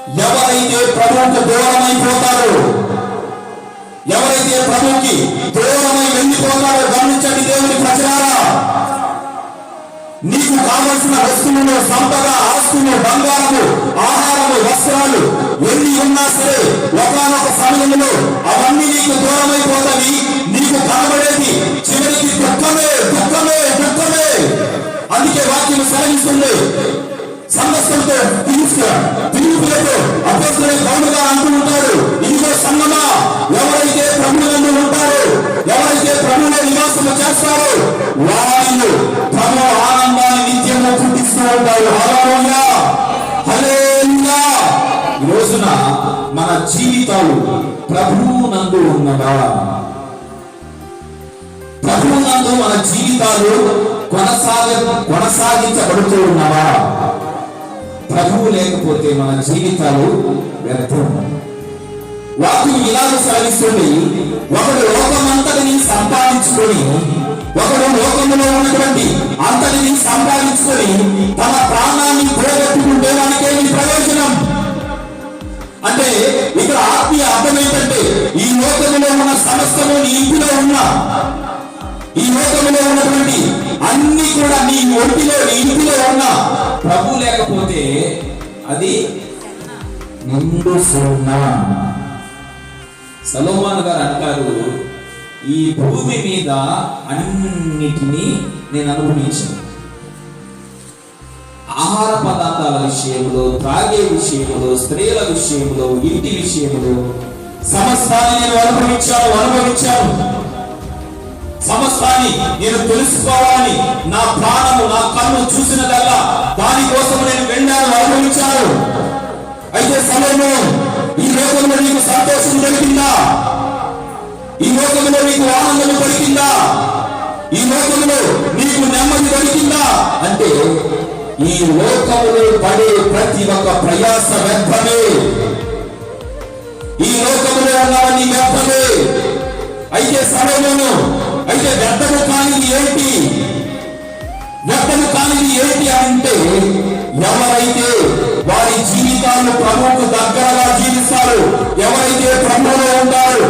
ఎవరైతే ప్రభువుకు దూరమైపోతారో, ఎవరైతే ప్రభువుకి దూరమై వెళ్ళిపోతారో గమనించండి దేవుని ప్రజలారా. నీకు కావలసిన వస్తువులు, సంపద, ఆస్తులు, బంగారము, ఆహారము, వస్త్రాలు ఎన్ని ఉన్నా సరే ఒకనొక సమయంలో అవన్నీ నీకు దూరమైపోతాయి. నీకు కనబడేది చివరికి దుఃఖమే, దుఃఖమే, దుఃఖమే. అందుకే వాక్యం సెలవిస్తుంది. సంఘస్థులతో తిరుగులతో అపోస్తలుడైన పౌలు గారు అంటూ ఉంటారు, ఇదిగో సంగమా, ఎవరైతే ప్రభువునందు ఉంటారో, ఎవరైతే ప్రభువులో నివాసము చేస్తారో వారు ప్రభు ఆనందాన్ని నిత్యము పుట్టిస్తూ ఉంటారు. హల్లెలూయా, హల్లెలూయా. ఈ రోజున మన జీవితాలు ప్రభువునందు ఉన్నవా? ప్రభువునందు మన జీవితాలు కొనసాగించబడుతూ ఉన్నవా? ప్రభువు లేకపోతే మన జీవితాలు వ్యర్థం. వాక్యం ఇలాగ సాగిస్తుంది. ఒకడు లోకమంతటిని సంపాదించుకొని, ఒకడు లోకములో ఉన్నటువంటి అంతటిని సంపాదించుకొని తన ప్రాణాన్ని పోగొట్టుకుంటే వానికేమి ప్రయోజనం? అంటే ఇక్కడ ఆత్మీయ అర్థం ఏంటంటే, ఈ లోకములో ఉన్న సమస్తము నీ ఇంటిలో ఉన్న, ఈ లోకములో ఉన్నటువంటి అన్ని కూడా నీ ఒంటిలో, నీ ఇంటిలో ఉన్న ప్రభు లేకపోతే అది నిండు సున్నా. సొలొమోను గారు అంటారు, ఈ భూమి మీద అన్నిటినీ నేను అనుభవించాను. ఆహార పదార్థాల విషయంలో, త్రాగే విషయంలో, స్త్రీల విషయంలో, ఇంటి విషయంలో సమస్తాన్ని నేను అనుభవించాను. సమస్తాన్ని నేను తెలుసుకోవాలని నా ప్రాణము, నా కన్ను చూసినదల్లా దానికోసం నేను వెళ్ళాను, అనుభవించాను. అయితే సొలొమోను, ఈ లోకంలో నీకు సంతోషం దొరికిందా? ఈ లోకంలో నీకు ఆనందం దొరికిందా? ఈ లోకంలో నీకు నెమ్మది దొరికిందా? అంటే ఈ లోకములో పడే ప్రతి ఒక్క ప్రయాస వ్యర్థమే. ఈ లోకములో ఉన్నవన్నీ వ్యర్థమే. అయితే సొలొమోను, అయితే వ్యర్థము కానిది ఏంటి? వ్యర్థము కానిది ఏంటి అంటే, ఎవరైతే వారి జీవితాలను ప్రభువుకు దగ్గరగా జీవిస్తారు, ఎవరైతే ప్రభువులో ఉంటారు,